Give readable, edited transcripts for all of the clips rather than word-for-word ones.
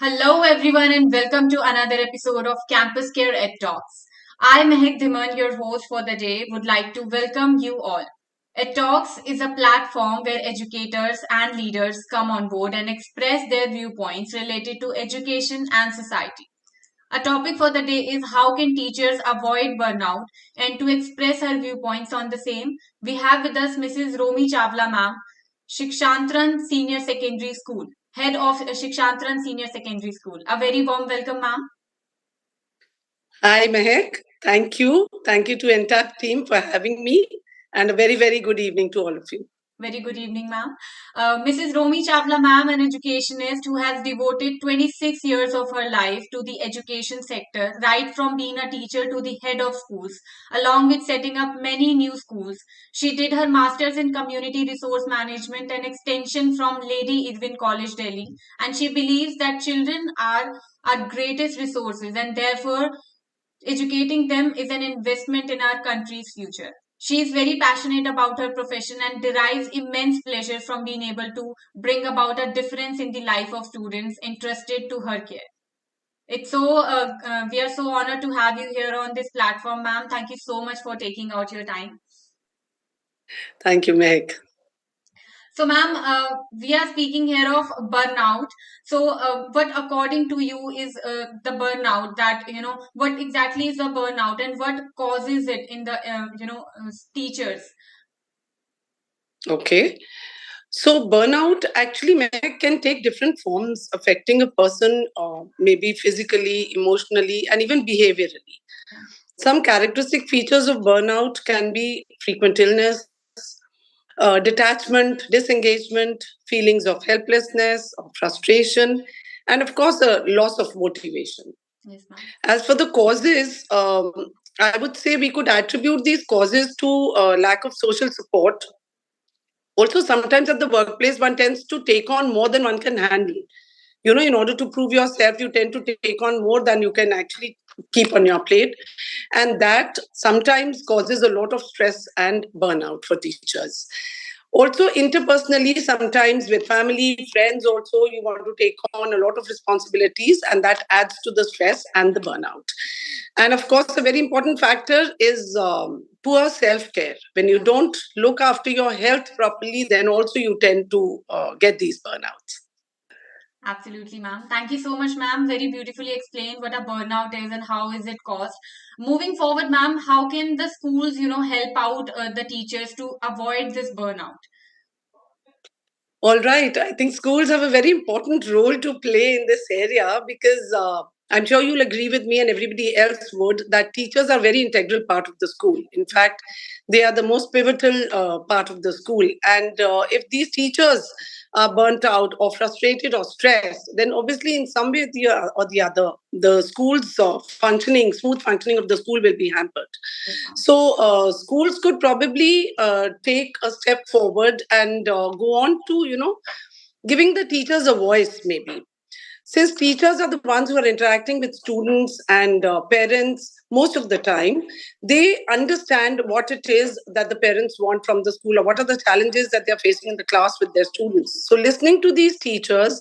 Hello, everyone, and welcome to another episode of Campus Care Ed Talks. I, Mehak Dhiman, your host for the day, would like to welcome you all. Ed Talks is a platform where educators and leaders come on board and express their viewpoints related to education and society. A topic for the day is how can teachers avoid burnout, and to express her viewpoints on the same, we have with us Mrs. Romi Chawla ma'am, Shikshantran Senior Secondary School, head of Shikshantran Senior Secondary School. A very warm welcome, ma'am. Hi, Mehak. Thank you. Thank you to entire team for having me, and a very, very good evening to all of you. Very good evening, ma'am. Mrs. Romi Chawla, ma'am, an educationist who has devoted 26 years of her life to the education sector, right from being a teacher to the head of schools, along with setting up many new schools. She did her master's in community resource management and extension from Lady Irwin College, Delhi, and she believes that children are our greatest resources and therefore educating them is an investment in our country's future. She is very passionate about her profession and derives immense pleasure from being able to bring about a difference in the life of students entrusted to her care. We are so honored to have you here on this platform, ma'am. Thank you so much for taking out your time. Thank you, Mehak. So, ma'am, we are speaking here of burnout. So, what according to you is the burnout? That what exactly is the burnout and what causes it in the teachers? Okay. So, burnout actually, Mehak, can take different forms, affecting a person, maybe physically, emotionally, and even behaviorally. Some characteristic features of burnout can be frequent illness, detachment, disengagement, feelings of helplessness, of frustration, and of course, a loss of motivation. Yes, ma'am. As for the causes, I would say we could attribute these causes to lack of social support. Also, sometimes at the workplace, one tends to take on more than one can handle. In order to prove yourself, you tend to take on more than you can actually keep on your plate. And that sometimes causes a lot of stress and burnout for teachers. Also, interpersonally, sometimes with family, friends, also, you want to take on a lot of responsibilities, and that adds to the stress and the burnout. And of course, a very important factor is poor self care. When you don't look after your health properly, then also you tend to get these burnouts. Absolutely, ma'am. Thank you so much, ma'am. Very beautifully explained what a burnout is and how is it caused. Moving forward, ma'am, how can the schools, help out the teachers to avoid this burnout? All right. I think schools have a very important role to play in this area because I'm sure you'll agree with me and everybody else would that teachers are very integral part of the school. In fact, they are the most pivotal part of the school. And if these teachers are burnt out or frustrated or stressed, then obviously in some way or the other, the school's smooth functioning of the school will be hampered. So, schools could probably take a step forward and go on to, giving the teachers a voice, maybe. Since teachers are the ones who are interacting with students and parents most of the time, they understand what it is that the parents want from the school or what are the challenges that they're facing in the class with their students. So, listening to these teachers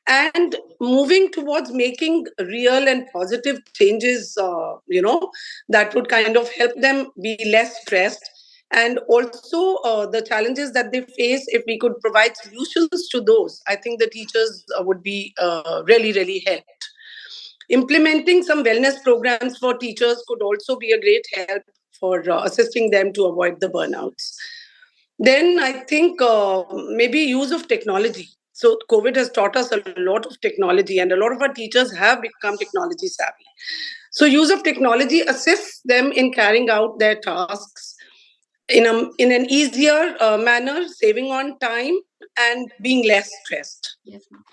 and moving towards making real and positive changes, that would kind of help them be less stressed. And also the challenges that they face, if we could provide solutions to those, I think the teachers would be really, really helped. Implementing some wellness programs for teachers could also be a great help for assisting them to avoid the burnouts. Then I think maybe use of technology. So COVID has taught us a lot of technology, and a lot of our teachers have become technology savvy. So use of technology assists them in carrying out their tasks in an easier manner, saving on time and being less stressed. Yes, ma'am.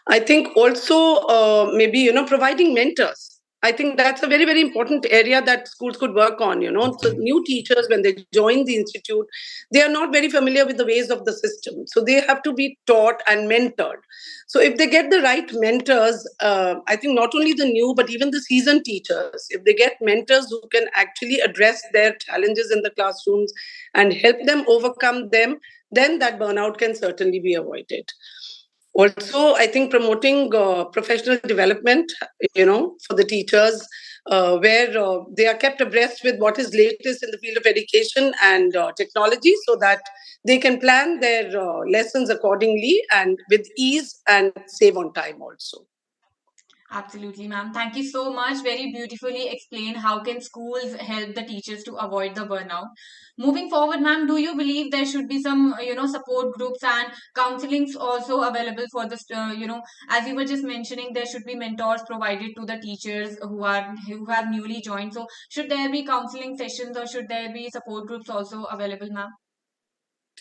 I think also maybe providing mentors. I think that's a very, very important area that schools could work on. So new teachers, when they join the institute, they are not very familiar with the ways of the system, so they have to be taught and mentored. So if they get the right mentors, I think not only the new but even the seasoned teachers, if they get mentors who can actually address their challenges in the classrooms and help them overcome them, then that burnout can certainly be avoided. Also, I think promoting professional development, for the teachers, where they are kept abreast with what is latest in the field of education and technology, so that they can plan their lessons accordingly and with ease and save on time also. Absolutely, ma'am. Thank you so much. Very beautifully explained how can schools help the teachers to avoid the burnout. Moving forward, ma'am, do you believe there should be some, support groups and counselings also available for this, as you were just mentioning, there should be mentors provided to the teachers who have newly joined. So, should there be counseling sessions or should there be support groups also available, ma'am?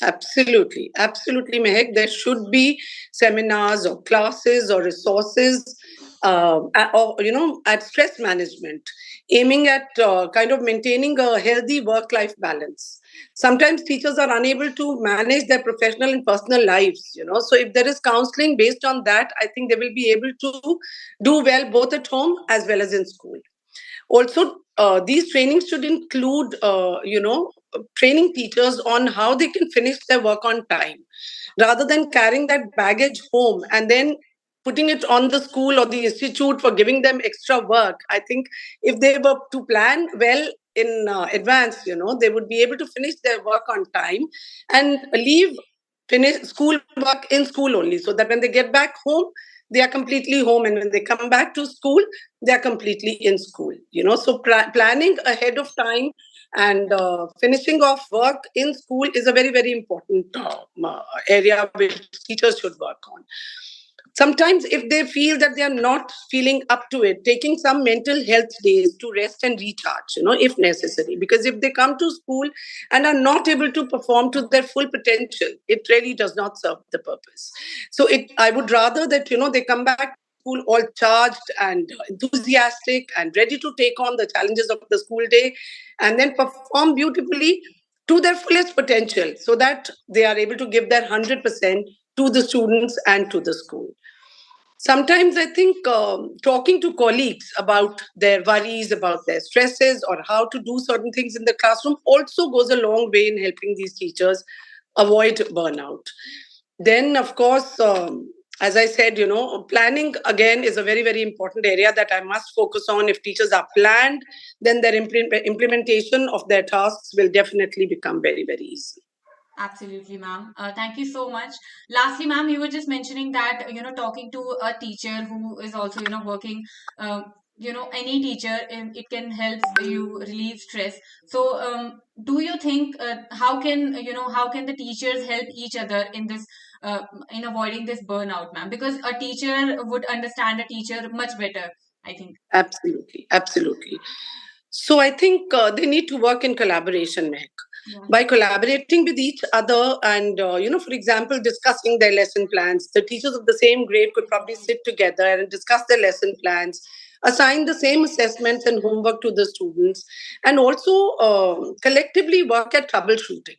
Absolutely, absolutely, Mehek. There should be seminars or classes or resources, or at stress management, aiming at kind of maintaining a healthy work-life balance. Sometimes teachers are unable to manage their professional and personal lives. So if there is counseling based on that, I think they will be able to do well both at home as well as in school. Also, these trainings should include, training teachers on how they can finish their work on time rather than carrying that baggage home and then putting it on the school or the institute for giving them extra work. I think if they were to plan well in advance, they would be able to finish their work on time and leave finish school work in school only, so that when they get back home, they are completely home, and when they come back to school, they are completely in school. So planning ahead of time and finishing off work in school is a very, very important area which teachers should work on. Sometimes, if they feel that they are not feeling up to it, taking some mental health days to rest and recharge, if necessary. Because if they come to school and are not able to perform to their full potential, it really does not serve the purpose. So, I would rather that, they come back to school all charged and enthusiastic and ready to take on the challenges of the school day and then perform beautifully to their fullest potential, so that they are able to give their 100% to the students and to the school. Sometimes I think talking to colleagues about their worries, about their stresses, or how to do certain things in the classroom also goes a long way in helping these teachers avoid burnout. Then, of course, as I said, planning again is a very, very important area that I must focus on. If teachers are planned, then their implementation of their tasks will definitely become very, very easy. Absolutely, ma'am. Thank you so much. Lastly, ma'am, you were just mentioning that, talking to a teacher who is also, working, any teacher, it can help you relieve stress. So, do you think, how can the teachers help each other in this, in avoiding this burnout, ma'am? Because a teacher would understand a teacher much better, I think. Absolutely, absolutely. So I think they need to work in collaboration, Mehak. Yeah. By collaborating with each other and, for example, discussing their lesson plans, the teachers of the same grade could probably sit together and discuss their lesson plans, assign the same assessments and homework to the students, and also collectively work at troubleshooting.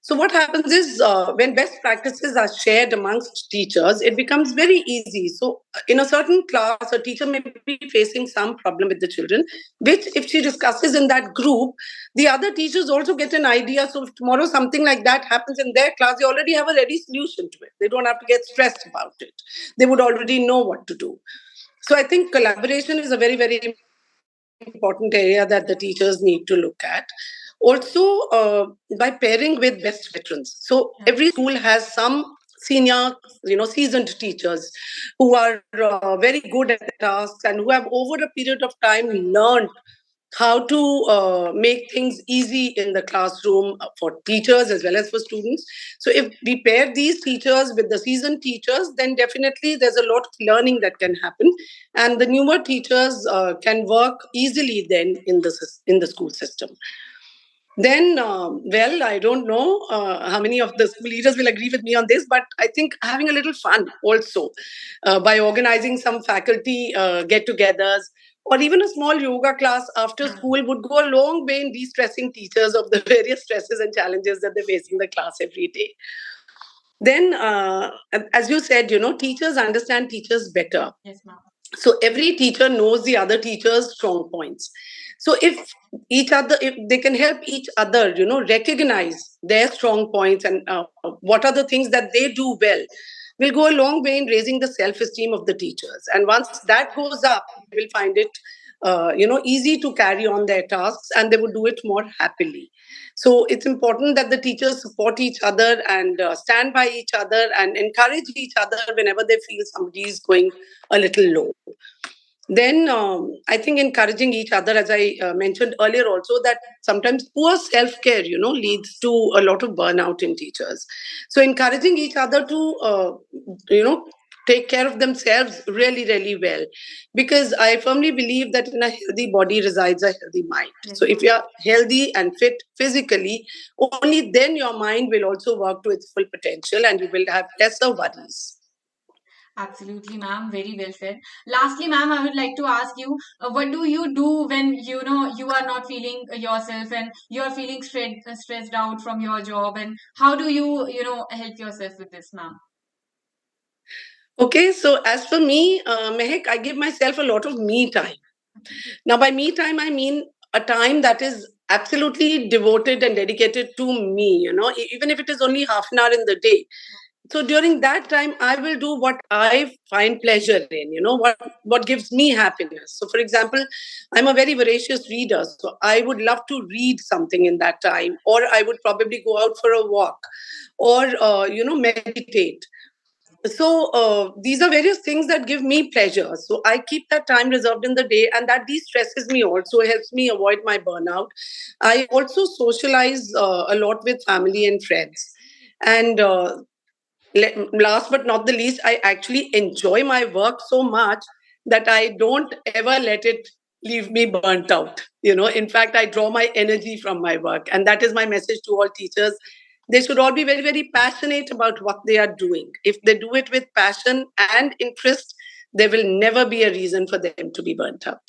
So what happens is when best practices are shared amongst teachers, it becomes very easy. So in a certain class, a teacher may be facing some problem with the children, which if she discusses in that group, the other teachers also get an idea. So if tomorrow something like that happens in their class, they already have a ready solution to it. They don't have to get stressed about it. They would already know what to do. So I think collaboration is a very, very important area that the teachers need to look at. Also, by pairing with best veterans. So every school has some senior, seasoned teachers who are very good at their tasks and who have over a period of time learned how to make things easy in the classroom for teachers as well as for students. So if we pair these teachers with the seasoned teachers, then definitely there's a lot of learning that can happen, and the newer teachers can work easily then in the school system. Then, well, I don't know how many of the school leaders will agree with me on this, but I think having a little fun also by organizing some faculty get togethers or even a small yoga class after school would go a long way in de stressing teachers of the various stresses and challenges that they face in the class every day. Then, as you said, teachers understand teachers better. Yes, ma'am. So every teacher knows the other teacher's strong points. So if they can help each other, recognize their strong points and what are the things that they do well, will go a long way in raising the self-esteem of the teachers. And once that goes up, they will find it, easy to carry on their tasks, and they would do it more happily. So it's important that the teachers support each other and stand by each other and encourage each other whenever they feel somebody is going a little low. Then I think encouraging each other, as I mentioned earlier, also that sometimes poor self care, leads to a lot of burnout in teachers. So encouraging each other to, take care of themselves really, really well, because I firmly believe that in a healthy body resides a healthy mind. Yes, So if ma'am. you are healthy and fit physically, only then your mind will also work to its full potential, and you will have lesser worries. Absolutely, ma'am. Very well said. Lastly, ma'am, I would like to ask you, what do you do when you are not feeling yourself and you are feeling stressed out from your job, and how do you help yourself with this, ma'am? Okay, so as for me, Mehak, I give myself a lot of me time. Now, by me time, I mean a time that is absolutely devoted and dedicated to me, even if it is only half an hour in the day. So during that time, I will do what I find pleasure in, what gives me happiness. So, for example, I'm a very voracious reader. So I would love to read something in that time, or I would probably go out for a walk, or, meditate. So these are various things that give me pleasure. So I keep that time reserved in the day, and that de-stresses me, also helps me avoid my burnout. I also socialize a lot with family and friends. And last but not the least, I actually enjoy my work so much that I don't ever let it leave me burnt out. In fact, I draw my energy from my work. And that is my message to all teachers. They should all be very, very passionate about what they are doing. If they do it with passion and interest, there will never be a reason for them to be burnt out.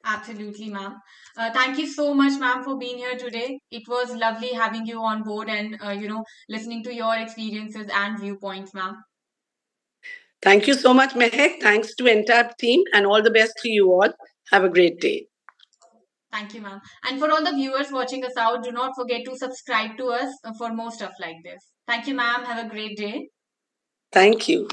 Absolutely, ma'am. Thank you so much, ma'am, for being here today. It was lovely having you on board and listening to your experiences and viewpoints, ma'am. Thank you so much, Mehek. Thanks to entire team, and all the best to you all. Have a great day. Thank you, ma'am. And for all the viewers watching us out, do not forget to subscribe to us for more stuff like this. Thank you, ma'am. Have a great day. Thank you.